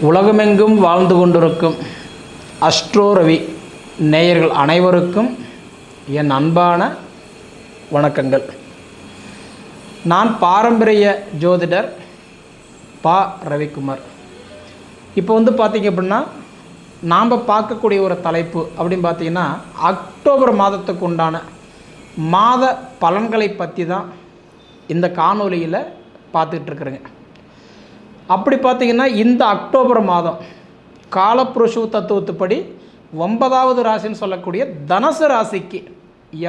உலகமெங்கும் வாழ்ந்து கொண்டிருக்கும் அஸ்ட்ரோ ரவி நேயர்கள் அனைவருக்கும் என் அன்பான வணக்கங்கள். நான் பாரம்பரிய ஜோதிடர் பா ரவிக்குமார். இப்போ பார்த்திங்க அப்படின்னா நாம் பார்க்கக்கூடிய ஒரு தலைப்பு அப்படின்னு பார்த்திங்கன்னா அக்டோபர் மாதத்துக்கு உண்டான மாத பலன்களை பற்றி தான் இந்த காணொலியில் பார்த்துட்ருக்குறேங்க. அப்படி பார்த்திங்கன்னா இந்த அக்டோபர் மாதம் காலப்புருஷ தத்துவத்துப்படி 9வது ராசின்னு சொல்லக்கூடிய தனுசு ராசிக்கு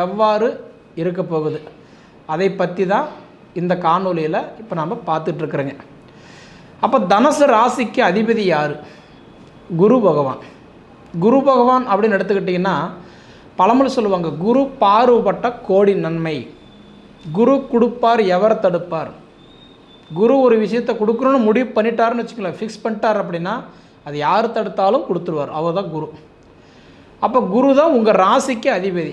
எவ்வாறு இருக்க போகுது அதை பற்றி தான் இந்த காணொலியில் இப்போ நாம் பார்த்துட்ருக்குறோங்க. அப்போ தனுசு ராசிக்கு அதிபதி யார்? குரு பகவான். குரு பகவான் அப்படின்னு எடுத்துக்கிட்டிங்கன்னா பழமொழி சொல்லுவாங்க, குரு பார்வப்பட்ட கோடி நன்மை, குரு கொடுப்பார் எவர் தடுப்பார். குரு ஒரு விஷயத்தை கொடுக்குறோன்னு முடிவு பண்ணிட்டாருன்னு வச்சுக்கலாம், ஃபிக்ஸ் பண்ணிட்டார் அப்படின்னா அது யார் தடுத்தாலும் கொடுத்துருவார். அவர் தான் குரு. அப்போ குரு தான் உங்கள் ராசிக்கு அதிபதி.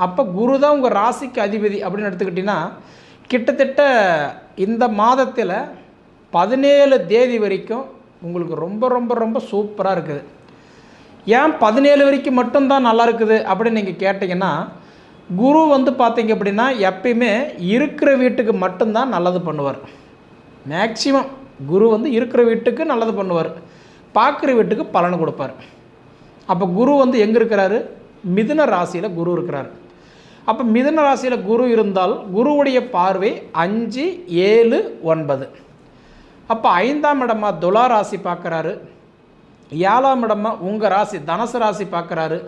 அப்போ குரு தான் உங்கள் ராசிக்கு அதிபதி அப்படின்னு எடுத்துக்கிட்டிங்கன்னா கிட்டத்தட்ட இந்த மாதத்தில் 17 தேதி வரைக்கும் உங்களுக்கு ரொம்ப ரொம்ப ரொம்ப சூப்பராக இருக்குது. ஏன் 17 வரைக்கும் மட்டும்தான் நல்லா இருக்குது அப்படின்னு நீங்கள் கேட்டிங்கன்னா, குரு பார்த்திங்க அப்படின்னா எப்பயுமே இருக்கிற வீட்டுக்கு மட்டும்தான் நல்லது பண்ணுவார். மேக்சிமம் குரு இருக்கிற வீட்டுக்கு நல்லது பண்ணுவார், பார்க்குற வீட்டுக்கு பலன் கொடுப்பார். அப்போ குரு எங்கே இருக்கிறாரு? மிதுன ராசியில் குரு இருக்கிறார். அப்போ மிதுன ராசியில் குரு இருந்தால் குருவுடைய பார்வை 5, 7, 9. அப்போ 5ஆம் இடமா துலா ராசி பார்க்குறாரு, 7ஆம் இடமா உங்கள் ராசி தனுசு ராசி பார்க்குறாரு,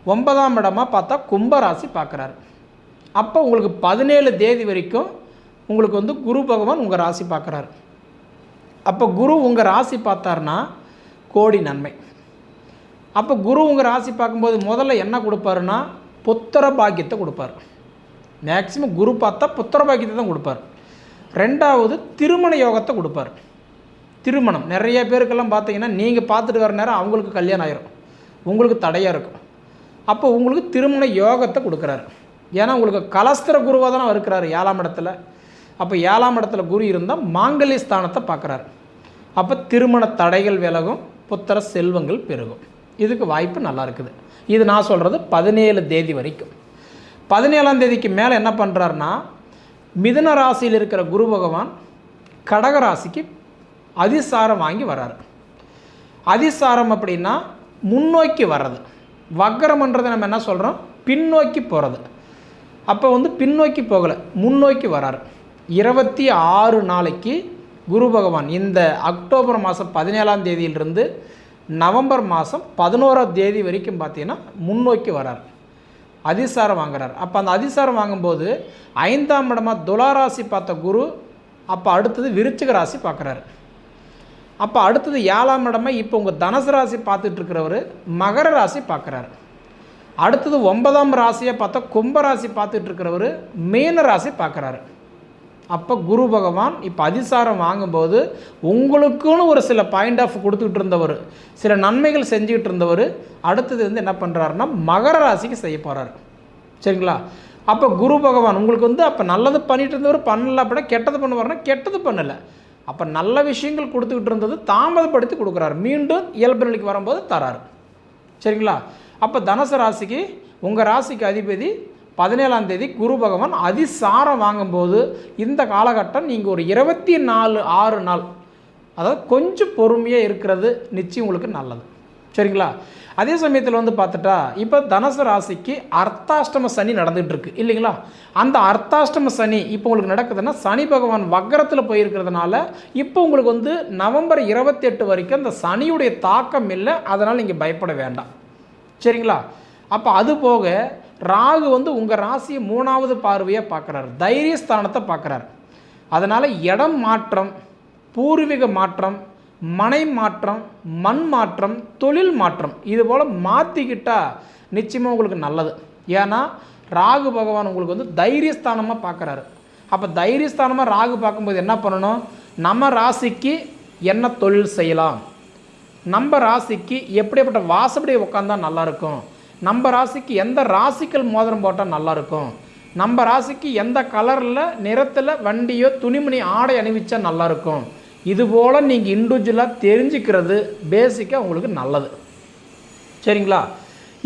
9ஆம் இடமா பார்த்தா கும்ப ராசி பார்க்குறாரு. அப்போ உங்களுக்கு 17 தேதி வரைக்கும் உங்களுக்கு குரு பகவான் உங்கள் ராசி பார்க்குறாரு. அப்போ குரு உங்கள் ராசி பார்த்தாருன்னா கோடி நன்மை. அப்போ குரு உங்கள் ராசி பார்க்கும்போது முதல்ல என்ன கொடுப்பாருன்னா புத்திர பாக்கியத்தை கொடுப்பார். மேக்சிமம் குரு பார்த்தா புத்திர பாக்கியத்தை தான் கொடுப்பார். 2வது திருமண யோகத்தை கொடுப்பார். திருமணம் நிறைய பேருக்கெல்லாம் பார்த்தீங்கன்னா நீங்கள் பார்த்துட்டு வர நேரம் அவங்களுக்கு கல்யாணம் ஆயிரும், உங்களுக்கு தடையாக இருக்கும். அப்போ உங்களுக்கு திருமண யோகத்தை கொடுக்குறாரு. ஏன்னா உங்களுக்கு கலஸ்திர குருவாக தானே இருக்கிறாரு 7ஆம் இடத்துல. அப்போ 7ஆம் இடத்துல குரு இருந்தால் மாங்கல்ய ஸ்தானத்தை பார்க்குறாரு. அப்போ திருமண தடைகள் விலகும், புத்திர செல்வங்கள் பெருகும். இதுக்கு வாய்ப்பு நல்லா இருக்குது. இது நான் சொல்கிறது 17 தேதி வரைக்கும். 17ஆம் தேதிக்கு மேலே என்ன பண்ணுறாருன்னா மிதுன ராசியில் இருக்கிற குரு பகவான் கடக ராசிக்கு அதிசாரம் வாங்கி வர்றாரு. அதிசாரம் அப்படின்னா முன்னோக்கி வர்றது. வக்கரம்ன்றதை நம்ம என்ன சொல்கிறோம்? பின்னோக்கி போகிறது. அப்போ பின்னோக்கி போகலை, முன்னோக்கி வராரு. 26 நாளைக்கு குரு பகவான் இந்த அக்டோபர் மாதம் 17ஆம் தேதியிலிருந்து நவம்பர் மாதம் 11ஆம் தேதி வரைக்கும் பார்த்தீங்கன்னா முன்னோக்கி வரார், அதிசாரம் வாங்குறார். அப்போ அந்த அதிசாரம் வாங்கும்போது 5ஆம் இடமா துலா ராசி பார்த்த குரு அப்போ அடுத்தது விருச்சிக ராசி பார்க்குறாரு. அப்போ அடுத்தது 7ஆம் இடமா இப்போ உங்கள் தனுசு ராசி பார்த்துட்டு இருக்கிறவர் மகர ராசி பார்க்குறாரு. அடுத்தது 9ஆம் ராசியை பார்த்தா கும்ப ராசி பார்த்துட்டு இருக்கிறவர் மீன ராசி பார்க்குறாரு. அப்போ குரு பகவான் இப்போ அதிசாரம் வாங்கும்போது உங்களுக்குன்னு ஒரு சில பாயிண்ட் ஆஃப் கொடுத்துக்கிட்டு இருந்தவர், சில நன்மைகள் செஞ்சுக்கிட்டு இருந்தவர் அடுத்தது என்ன பண்ணுறாருன்னா மகர ராசிக்கு செய்ய போகிறார். சரிங்களா? அப்போ குரு பகவான் உங்களுக்கு அப்போ நல்லது பண்ணிட்டு இருந்தவர் பண்ணல அப்படின்னா கெட்டது பண்ணுவார்னா கெட்டது பண்ணலை. அப்போ நல்ல விஷயங்கள் கொடுத்துக்கிட்டு இருந்தது தாமதப்படுத்தி கொடுக்குறாரு, மீண்டும் இயல்பு நிலைக்கு வரும்போது தராரு. சரிங்களா? அப்போ தனுசு ராசிக்கு உங்கள் ராசிக்கு அதிபதி 17ஆம் தேதி குரு பகவான் அதிசாரம் வாங்கும்போது இந்த காலகட்டம் நீங்கள் ஒரு 24-6 நாள், அதாவது கொஞ்சம் பொறுமையாக இருக்கிறது நிச்சயம் உங்களுக்கு நல்லது. சரிங்களா? அதே சமயத்தில் பார்த்துட்டா இப்போ தனுசு ராசிக்கு அர்த்தாஷ்டம சனி நடந்துகிட்டு இருக்கு இல்லைங்களா? அந்த அர்த்தாஷ்டம சனி இப்போ உங்களுக்கு நடக்குதுன்னா சனி பகவான் வக்கரத்தில் போயிருக்கிறதுனால இப்போ உங்களுக்கு நவம்பர் 28 வரைக்கும் அந்த சனியுடைய தாக்கம் இல்லை. அதனால் நீங்கள் பயப்பட வேண்டாம். சரிங்களா? அப்போ அது போக ராகு உங்கள் ராசியை 3வது பார்வையாக பார்க்குறாரு, தைரியஸ்தானத்தை பார்க்குறாரு. அதனால் இடம் மாற்றம், பூர்வீக மாற்றம், மனை மாற்றம், மண் மாற்றம், தொழில் மாற்றம் இது போல் மாற்றிக்கிட்டால் நிச்சயமாக உங்களுக்கு நல்லது. ஏன்னா ராகு பகவான் உங்களுக்கு தைரியஸ்தானமாக பார்க்குறாரு. அப்போ தைரியஸ்தானமாக ராகு பார்க்கும்போது என்ன பண்ணணும்? நம்ம ராசிக்கு என்ன தொழில் செய்யலாம், நம்ம ராசிக்கு எப்படிப்பட்ட வாசப்படி உட்காந்தா நல்லாயிருக்கும், நம்ம ராசிக்கு எந்த ராசிக்கல் மோதிரம் போட்டால் நல்லாயிருக்கும், நம்ம ராசிக்கு எந்த கலரில் நிறத்தில் வண்டியோ துணிமணி ஆடை அணிவிச்சா நல்லாயிருக்கும், இதுபோல் நீங்கள் இண்டிவிஜுவலாக தெரிஞ்சுக்கிறது பேசிக்காக உங்களுக்கு நல்லது. சரிங்களா?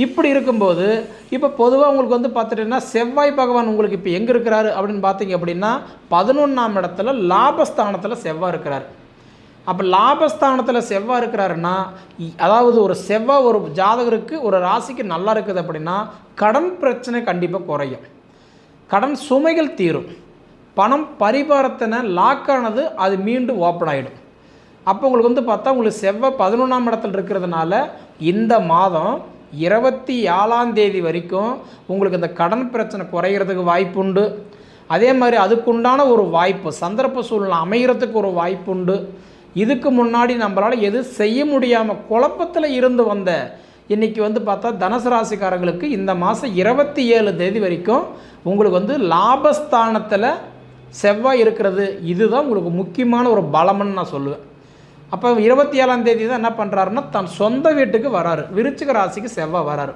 இப்படி இருக்கும்போது இப்போ பொதுவாக உங்களுக்கு வந்து பார்த்துட்டிங்கன்னா செவ்வாய் பகவான் உங்களுக்கு இப்போ எங்கே இருக்கிறாரு அப்படின்னு பார்த்தீங்க அப்படின்னா 11ஆம் இடத்துல லாபஸ்தானத்தில் செவ்வாய் இருக்கிறார். அப்போ லாபஸ்தானத்தில் செவ்வாய் இருக்கிறாருன்னா, அதாவது ஒரு செவ்வாய் ஒரு ஜாதகருக்கு ஒரு ராசிக்கு நல்லா இருக்குது அப்படின்னா கடன் பிரச்சனை கண்டிப்பாக குறையும், கடன் சுமைகள் தீரும், பணம் பரிவர்த்தனை லாக்கானது அது மீண்டும் ஓப்பன் ஆகிடும். அப்போ உங்களுக்கு வந்து பார்த்தா உங்களுக்கு செவ்வாய் 11ஆம் இடத்துல இருக்கிறதுனால இந்த மாதம் 27ஆம் தேதி வரைக்கும் உங்களுக்கு இந்த கடன் பிரச்சனை குறைகிறதுக்கு வாய்ப்பு உண்டு. அதே மாதிரி அதுக்குண்டான ஒரு வாய்ப்பு சந்தர்ப்ப சூழ்நிலை அமைகிறதுக்கு ஒரு வாய்ப்பு உண்டு. இதுக்கு முன்னாடி நம்மளால் எது செய்ய முடியாமல் குழப்பத்தில் இருந்து வந்த இன்றைக்கி வந்து பார்த்தா தனுசு ராசிக்காரங்களுக்கு இந்த மாதம் 27 தேதி வரைக்கும் உங்களுக்கு வந்து லாபஸ்தானத்தில் செவ்வாய் இருக்கிறது இதுதான் உங்களுக்கு முக்கியமான ஒரு பலம்னு நான் சொல்லுவேன். அப்போ 27ஆம் தேதி தான் என்ன பண்ணுறாருன்னா தன் சொந்த வீட்டுக்கு வராரு, விருச்சிக ராசிக்கு செவ்வாய் வராரு.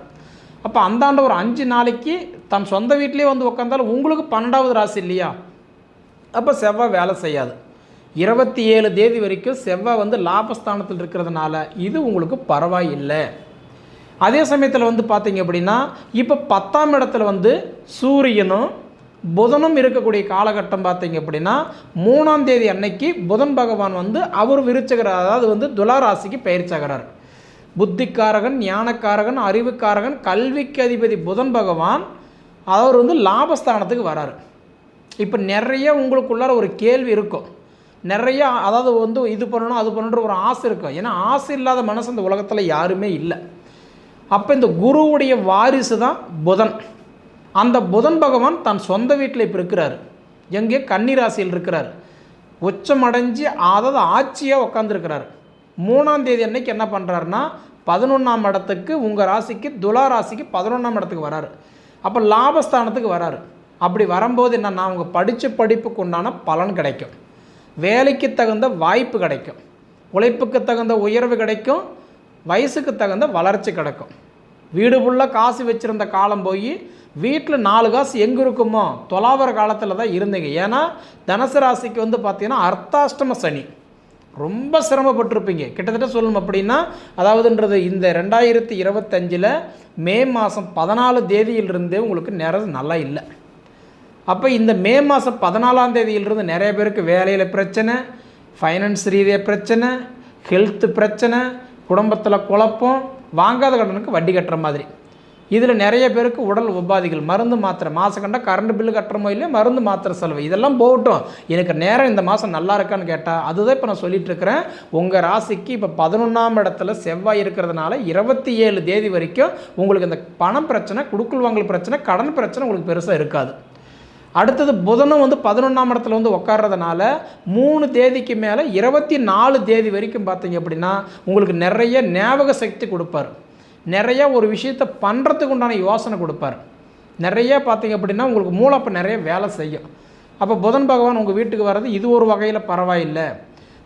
அப்போ அந்தாண்ட ஒரு 5 நாளைக்கு தன் சொந்த வீட்லேயே வந்து உட்காந்தாலும் உங்களுக்கு 12வது ராசி இல்லையா, அப்போ செவ்வாய் வேலை செய்யாது. 27 தேதி வரைக்கும் செவ்வாய் வந்து லாபஸ்தானத்தில் இருக்கிறதுனால இது உங்களுக்கு பரவாயில்லை. அதே சமயத்தில் வந்து பார்த்தீங்க அப்படின்னா இப்போ 10ஆம் இடத்துல வந்து சூரியனும் புதனும் இருக்கக்கூடிய காலகட்டம் பார்த்தீங்க அப்படின்னா 3ஆம் தேதி அன்னைக்கு புதன் பகவான் வந்து அவர் விருச்சிகர் அதாவது வந்து துலா ராசிக்கு பயிற்சியாகிறார். புத்திக்காரகன், ஞானக்காரகன், அறிவுக்காரகன், கல்விக்கு அதிபதி புதன் பகவான் அவர் வந்து லாபஸ்தானத்துக்கு வராரு. இப்போ நிறைய உங்களுக்குள்ளார ஒரு கேள்வி இருக்கும், நிறைய அதாவது வந்து இது பண்ணணும் அது பண்ணணுன்ற ஒரு ஆசை இருக்கும். ஏன்னா ஆசை இல்லாத மனசு இந்த உலகத்தில் யாருமே இல்லை. அப்போ இந்த குருவுடைய வாரிசு தான் புதன். அந்த புதன் பகவான் தன் சொந்த வீட்டில் இப்போ இருக்கிறார், எங்கே கன்னி ராசியில் இருக்கிறார், உச்சமடைஞ்சு அதாவது ஆட்சியாக உட்காந்துருக்கிறார். 3ஆம் தேதி அன்னைக்கு என்ன பண்ணுறாருன்னா 11ஆம் இடத்துக்கு உங்கள் ராசிக்கு துலா ராசிக்கு 11ஆம் இடத்துக்கு வராரு. அப்போ லாபஸ்தானத்துக்கு வராரு. அப்படி வரும்போது என்னன்னா அவங்க படித்த படிப்புக்கு உண்டான பலன் கிடைக்கும், வேலைக்கு தகுந்த வாய்ப்பு கிடைக்கும், உழைப்புக்கு தகுந்த உயர்வு கிடைக்கும், வயசுக்கு தகுந்த வளர்ச்சி கிடைக்கும். வீடு ஃபுல்லாக காசு வச்சுருந்த காலம் போய் வீட்டில் 4 காசு எங்கே இருக்குமோ தொலாவர காலத்தில் தான் இருந்தீங்க. ஏன்னா தனுசு ராசிக்கு வந்து பார்த்தீங்கன்னா அர்த்தாஷ்டம சனி ரொம்ப சிரமப்பட்டிருப்பீங்க. கிட்டத்தட்ட சொல்லணும் அப்படின்னா அதாவதுன்றது இந்த 2025 மே மாதம் 14 தேதியிலிருந்தே உங்களுக்கு நிறைய நல்லா இல்லை. அப்போ இந்த மே மாதம் 14ஆம் தேதியிலிருந்து நிறைய பேருக்கு வேலையில் பிரச்சனை, ஃபைனான்ஸ் ரீதியாக பிரச்சனை, ஹெல்த்து பிரச்சனை, குடும்பத்தில் குழப்பம், வாங்காத கடனுக்கு வட்டி கட்டுற மாதிரி. இதில் நிறைய பேருக்கு உடல் உபாதைகள், மருந்து மாத்திரை, மாதம் கண்டா கரண்ட் பில்லு கட்டுறமோ இல்லையா, மருந்து மாத்திரை செலவு இதெல்லாம் போகட்டும், எனக்கு நேரம் இந்த மாதம் நல்லா இருக்கான்னு கேட்டால் அதுதான் இப்போ நான் சொல்லிட்டு இருக்கிறேன். உங்கள் ராசிக்கு இப்போ 11ஆம் இடத்துல செவ்வாய் இருக்கிறதுனால 27 தேதி வரைக்கும் உங்களுக்கு இந்த பணம் பிரச்சனை, குடுக்கல் வாங்கல் பிரச்சனை, கடன் பிரச்சனை உங்களுக்கு பெருசாக இருக்காது. அடுத்தது புதனும் வந்து 11ஆம் இடத்துல வந்து உட்கார்றதுனால 3 தேதிக்கு மேலே 24 தேதி வரைக்கும் பார்த்தீங்க அப்படின்னா உங்களுக்கு நிறைய ஞாபக சக்தி கொடுப்பார், நிறைய ஒரு விஷயத்தை பண்ணுறதுக்கு உண்டான யோசனை கொடுப்பார், நிறைய பார்த்தீங்க அப்படின்னா உங்களுக்கு மூளை அப்போ நிறைய வேலை செய்யும். அப்போ புதன் பகவான் உங்கள் வீட்டுக்கு வர்றது இது ஒரு வகையில் பரவாயில்லை.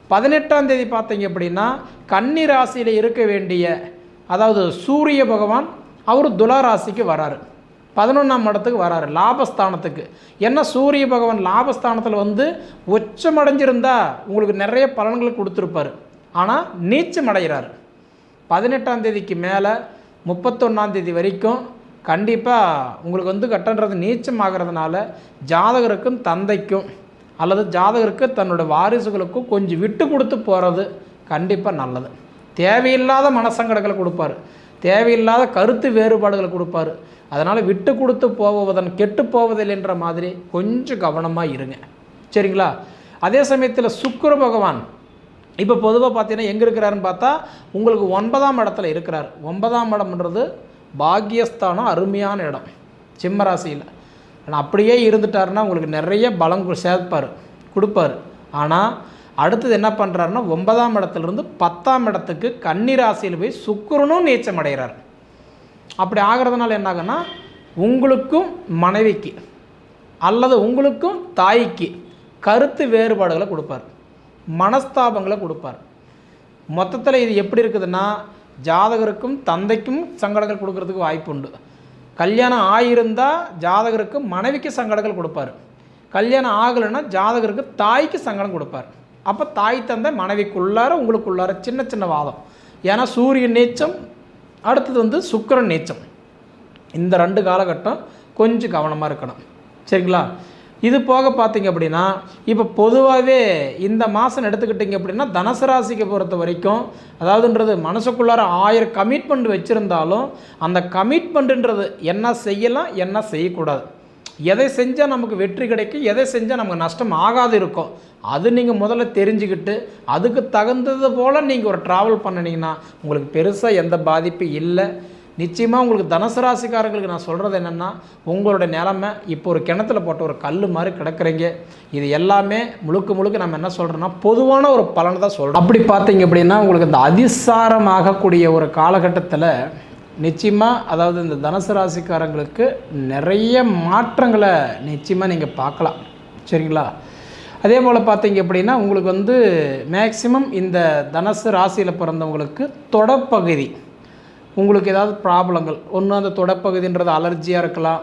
18ஆம் தேதி பார்த்தீங்க அப்படின்னா கன்னி ராசியில் இருக்க வேண்டிய அதாவது சூரிய பகவான் அவர் துலா ராசிக்கு வராரு, 11ஆம் இடத்துக்கு வராரு, லாபஸ்தானத்துக்கு. ஏன்னா சூரிய பகவான் லாபஸ்தானத்தில் வந்து உச்சமடைஞ்சிருந்தா உங்களுக்கு நிறைய பலன்களை கொடுத்துருப்பார். ஆனால் நீச்சம் அடைகிறார். 18ஆம் தேதிக்கு மேலே 31ஆம் தேதி வரைக்கும் கண்டிப்பாக உங்களுக்கு வந்து கட்டன்றது நீச்சம் ஆகிறதுனால ஜாதகருக்கும் தந்தைக்கும் அல்லது ஜாதகருக்கு தன்னோட வாரிசுகளுக்கும் கொஞ்சம் விட்டு கொடுத்து போகிறது கண்டிப்பாக நல்லது. தேவையில்லாத மனசங்கடங்களை கொடுப்பார், தேவையில்லாத கருத்து வேறுபாடுகளை கொடுப்பார். அதனால் விட்டு கொடுத்து போவதன் கெட்டு போவதில்லை என்ற மாதிரி கொஞ்சம் கவனமாக இருங்க, சரிங்களா? அதே சமயத்தில் சுக்கிர பகவான் இப்போ பொதுவாக பார்த்தீங்கன்னா எங்கே இருக்கிறாருன்னு பார்த்தா உங்களுக்கு 9ஆம் இடத்துல இருக்கிறார். 9ஆம் இடம்ன்றது பாக்கியஸ்தானம், அருமையான இடம் சிம்ம ராசியில். ஆனால் அப்படியே இருந்துட்டாருன்னா உங்களுக்கு நிறைய பலம் சேர்ப்பார், கொடுப்பார். ஆனால் அடுத்தது என்ன பண்ணுறாருன்னா 9ஆம் இடத்துலேருந்து 10ஆம் இடத்துக்கு கன்னி ராசியில் போய் சுக்கிரனும் நீச்சம் அடைகிறார். அப்படி ஆகிறதுனால என்ன ஆகுன்னா உங்களுக்கும் மனைவிக்கு அல்லது உங்களுக்கும் தாய்க்கு கருத்து வேறுபாடுகளை கொடுப்பார், மனஸ்தாபங்களை கொடுப்பார். மொத்தத்தில் இது எப்படி இருக்குதுன்னா ஜாதகருக்கும் தந்தைக்கும் சங்கடங்கள் கொடுக்கறதுக்கு வாய்ப்பு உண்டு. கல்யாணம் ஆகியிருந்தால் ஜாதகருக்கு மனைவிக்கு சங்கடங்கள் கொடுப்பார், கல்யாணம் ஆகலைன்னா ஜாதகருக்கு தாய்க்கு சங்கடம் கொடுப்பார். அப்போ தாய் தந்தை மனைவிக்குள்ளார உங்களுக்குள்ளார சின்ன சின்ன வாதம். ஏன்னா சூரியன் நீச்சம், அடுத்தது வந்து சுக்கிரன் நீச்சம். இந்த 2 காலகட்டம் கொஞ்சம் கவனமாக இருக்கணும். சரிங்களா? இது போக பார்த்தீங்க அப்படின்னா, இப்போ பொதுவாகவே இந்த மாதம் எடுத்துக்கிட்டிங்க அப்படின்னா தனுசு ராசிக்கு பொறுத்த வரைக்கும், அதாவதுன்றது மனசுக்குள்ளார 1000 கமிட்மெண்ட் வச்சுருந்தாலும் அந்த கமிட்மெண்ட்டுன்றது என்ன செய்யலாம், என்ன செய்யக்கூடாது, எதை செஞ்சால் நமக்கு வெற்றி கிடைக்கும், எதை செஞ்சால் நமக்கு நஷ்டம் ஆகாது இருக்கும், அது நீங்கள் முதல்ல தெரிஞ்சுக்கிட்டு அதுக்கு தகுந்தது போல் நீங்கள் ஒரு ட்ராவல் பண்ணினீங்கன்னா உங்களுக்கு பெருசாக எந்த பாதிப்பும் இல்லை. நிச்சயமாக உங்களுக்கு தனுசு ராசிக்காரங்களுக்கு நான் சொல்கிறது என்னென்னா, உங்களோட நிலமை இப்போ ஒரு கிணத்துல போட்ட ஒரு கல் மாதிரி கிடக்குறீங்க. இது எல்லாமே முழுக்க நம்ம என்ன சொல்கிறோன்னா பொதுவான ஒரு பலனை தான் சொல்கிறோம். அப்படி பார்த்தீங்க அப்படின்னா உங்களுக்கு இந்த அதிசாரமாகக்கூடிய ஒரு காலகட்டத்தில் நிச்சயமாக, அதாவது இந்த தனுசு ராசிக்காரங்களுக்கு நிறைய மாற்றங்களை நிச்சயமாக நீங்கள் பார்க்கலாம். சரிங்களா? அதே போல் பார்த்தீங்க அப்படின்னா உங்களுக்கு வந்து மேக்சிமம் இந்த தனுசு ராசியில் பிறந்தவங்களுக்கு தொடப்பகுதி உங்களுக்கு ஏதாவது ப்ராப்ளங்கள், ஒன்று அந்த தொடப்பகுதின்றது அலர்ஜியாக இருக்கலாம்,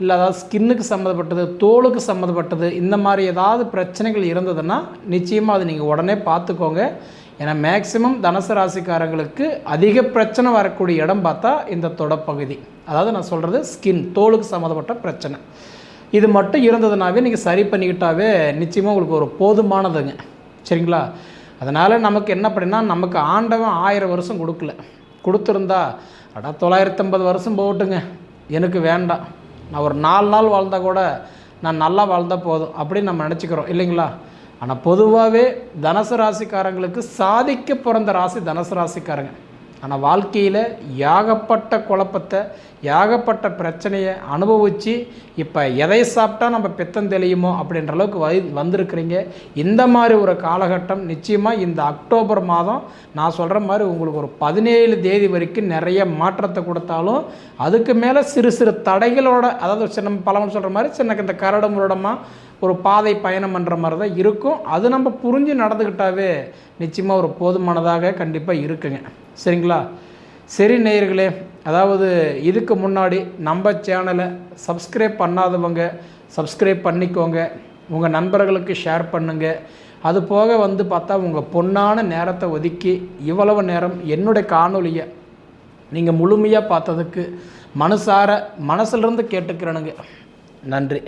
இல்லை அதாவது ஸ்கின்னுக்கு சம்மந்தப்பட்டது, தோலுக்கு சம்மந்தப்பட்டது, இந்த மாதிரி ஏதாவது பிரச்சனைகள் இருந்ததுன்னா நிச்சயமாக அது நீங்கள் உடனே பார்த்துக்கோங்க. ஏன்னா மேக்சிமம் தனுசு ராசிக்காரங்களுக்கு அதிக பிரச்சனை வரக்கூடிய இடம் பார்த்தா இந்த தொடப்பகுதி, அதாவது நான் சொல்கிறது ஸ்கின், தோலுக்கு சம்மந்தப்பட்ட பிரச்சனை. இது மட்டும் இருந்ததுனாவே நீங்கள் சரி பண்ணிக்கிட்டாவே நிச்சயமாக உங்களுக்கு ஒரு போதுமானதுங்க. சரிங்களா? அதனால் நமக்கு என்ன அப்படின்னா, நமக்கு ஆண்டவன் 1000 வருஷம் கொடுத்துருந்தா அடா 950 வருஷம் போகட்டுங்க, எனக்கு வேண்டாம், நான் ஒரு 4 நாள் வாழ்ந்தால் கூட நான் நல்லா வாழ்ந்தால் போதும் அப்படின்னு நம்ம நினச்சிக்கிறோம் இல்லைங்களா? ஆனால் பொதுவாகவே தனுசு ராசிக்காரங்களுக்கு சாதிக்க பிறந்த ராசி தனுசு ராசிக்காரங்க. ஆனால் வாழ்க்கையில் ஏகப்பட்ட குழப்பத்தை, ஏகப்பட்ட பிரச்சனையை அனுபவித்து இப்போ எதை சாப்பிட்டா நம்ம பித்தம் தெளியுமோ அப்படின்ற அளவுக்கு வந்திருக்கிறீங்க. இந்த மாதிரி ஒரு காலகட்டம் நிச்சயமாக இந்த அக்டோபர் மாதம் நான் சொல்கிற மாதிரி உங்களுக்கு ஒரு 17 தேதி வரைக்கும் நிறைய மாற்றத்தை கொடுத்தாலும், அதுக்கு மேலே சிறு சிறு தடைகளோட, அதாவது சின்ன பழமொழி சொல்கிற மாதிரி சின்ன இந்த கரடு முரடமாக ஒரு பாதை பயணம் பண்ணுற மாதிரி தான் இருக்கும். அது நம்ம புரிஞ்சு நடந்துக்கிட்டாவே நிச்சயமாக ஒரு போதுமானதாக கண்டிப்பாக இருக்குங்க. சரிங்களா? சரி நேயர்களே, அதாவது இதுக்கு முன்னாடி நம்ம சேனலை சப்ஸ்கிரைப் பண்ணாதவங்க சப்ஸ்கிரைப் பண்ணிக்கோங்க, உங்கள் நண்பர்களுக்கு ஷேர் பண்ணுங்கள். அது போக வந்து பார்த்தா உங்கள் பொன்னான நேரத்தை ஒதுக்கி இவ்வளவு நேரம் என்னுடைய காணொலியை நீங்கள் முழுமையாக பார்த்ததுக்கு மனசிலிருந்து கேட்டுக்கிறேனுங்க. நன்றி.